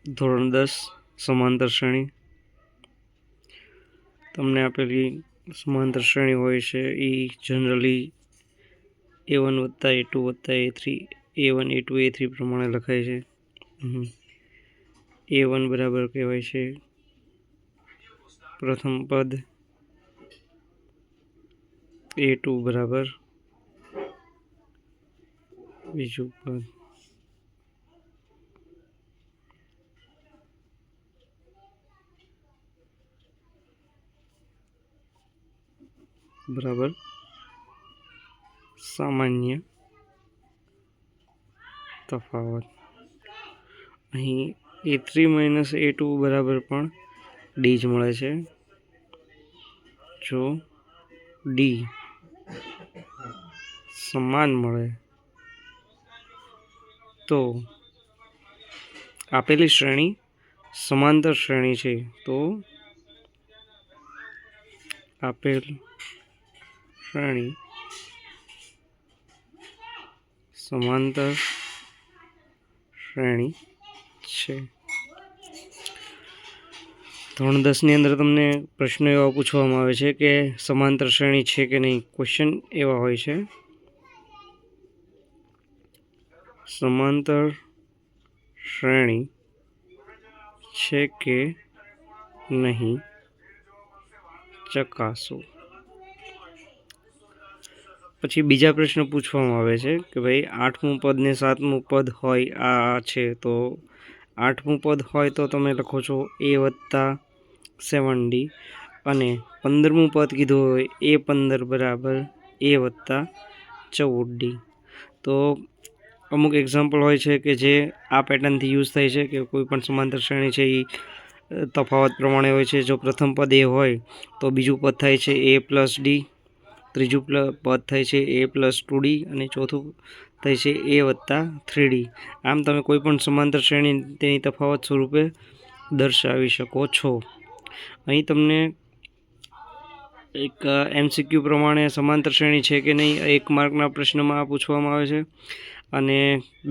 ધોરણ 10 સમાંતર શ્રેણી. તમને આપેલી સમાંતર શ્રેણી હોય છે એ જનરલી A1 વત્તા A2 વત્તા A3 A1 A2 A3 પ્રમાણે લખાય છે. A1 બરાબર કહેવાય છે પ્રથમ પદ, A2 બરાબર બીજું પદ, બરાબર સામાન્ય તફાવત. અહીં A3 માઇનસ A2 બરાબર પણ D જ મળે છે. જો D સમાન મળે તો આપેલી શ્રેણી સમાંતર શ્રેણી છે. તો આપેલ શ્રેણી સમાંતર શ્રેણી છે. ધોરણ 10 ની અંદર તમને પ્રશ્નો એવા પૂછવામાં આવે છે કે સમાંતર શ્રેણી છે કે નહીં. ક્વેશ્ચન એવા હોય છે, સમાંતર શ્રેણી છે કે નહીં ચકાસો. પછી બીજા પ્રશ્ન પૂછવામાં આવે છે કે ભાઈ 8મું પદ ને 7મું પદ હોય આ છે, તો 8મું પદ હોય તો તમે લખો છો A વત્તા 7D, અને 15મું પદ કીધું હોય A15 બરાબર A વત્તા 14D. તો અમુક એક્ઝામ્પલ હોય છે કે જે આ પેટર્નથી યુઝ થાય છે કે કોઈ પણ સમાંતર શ્રેણી છે એ તફાવત પ્રમાણે હોય છે. જો પ્રથમ પદ A હોય તો બીજું પદ થાય છે A પ્લસ D, ત્રીજું પદ થાય છે A પ્લસ 2D, અને ચોથું થાય છે A વત્તા 3D. આમ તમે કોઈ પણ સમાંતર શ્રેણી તેની તફાવત સ્વરૂપે દર્શાવી શકો છો. અહીં તમને એક MCQ પ્રમાણે સમાંતર શ્રેણી છે કે નહીં 1 માર્કના પ્રશ્નમાં પૂછવામાં આવે છે, અને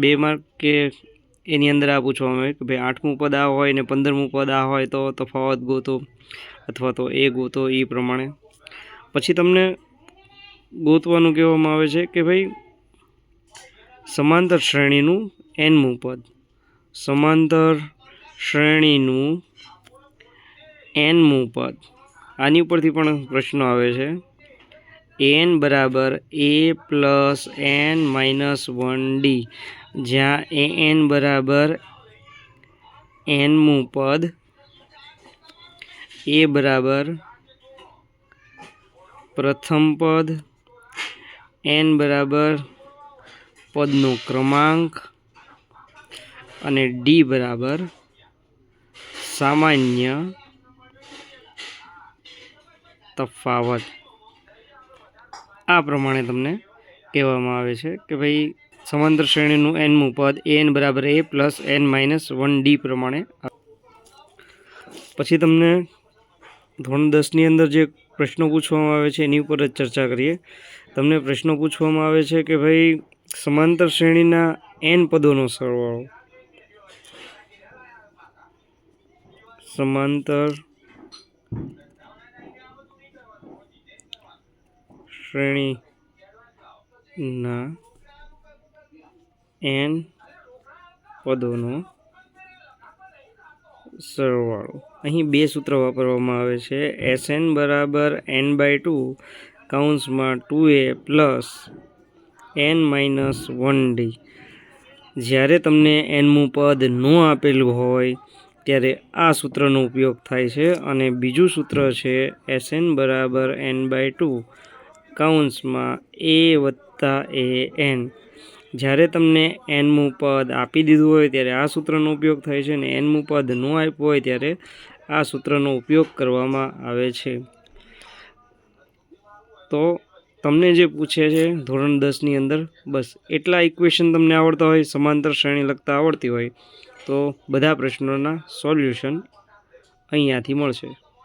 2 માર્ક કે એની અંદર આ પૂછવામાં આવે કે ભાઈ 8મું પદ આ હોય ને 15મું પદ આ હોય તો તફાવત ગોતો, અથવા તો એ ગોતો એ પ્રમાણે. પછી તમને ગોતવાનું કહેવામાં આવે છે કે ભાઈ સમાંતર શ્રેણીનું nમું પદ. સમાંતર શ્રેણીનું nમું પદ, આની ઉપરથી પણ પ્રશ્નો આવે છે. n બરાબર A plus n minus 1D, જ્યાં an બરાબર nમું પદ, A બરાબર પ્રથમ પદ, n બરાબર પદનો ક્રમાંક, અને D બરાબર સામાન્ય તફાવત. આ પ્રમાણે તમને કહેવામાં આવે છે કે ભાઈ સમાંતર શ્રેણીનું nમું પદ an બરાબર A plus n minus 1D પ્રમાણે. પછી તમને ધોરણ 10ની અંદર જે પ્રશ્નો પૂછવામાં આવે છે એની ઉપર જ ચર્ચા કરીએ. તમને પ્રશ્નો પૂછવામાં આવે છે કે ભાઈ સમાંતર શ્રેણીના n પદોનો સરવાળો. સમાંતર શ્રેણીના n પદોનો સરવાળો. અહીં 2 સૂત્ર વાપરવામાં આવે છે. Sn બરાબર n/2 કૌંસમાં 2a plus n minus 1D. જ્યારે તમને nમું પદ ન આપેલું હોય ત્યારે આ સૂત્રનો ઉપયોગ થાય છે. અને બીજું સૂત્ર છે Sn બરાબર n/2 કૌંસમાં a વત્તા an. જ્યારે તમને nમું પદ આપી દીધું હોય ત્યારે આ સૂત્રનો ઉપયોગ થાય છે, અને nમું પદ ન આપ્યું હોય ત્યારે આ સૂત્રનો ઉપયોગ કરવામાં આવે છે. તો તમને જે પૂછે છે ધોરણ 10ની અંદર બસ એટલા ઇક્વેશન તમને આવડતા હોય, સમાંતર શ્રેણી લખતા આવડતી હોય, તો બધા પ્રશ્નોના સોલ્યુશન અહીંયાથી મળશે.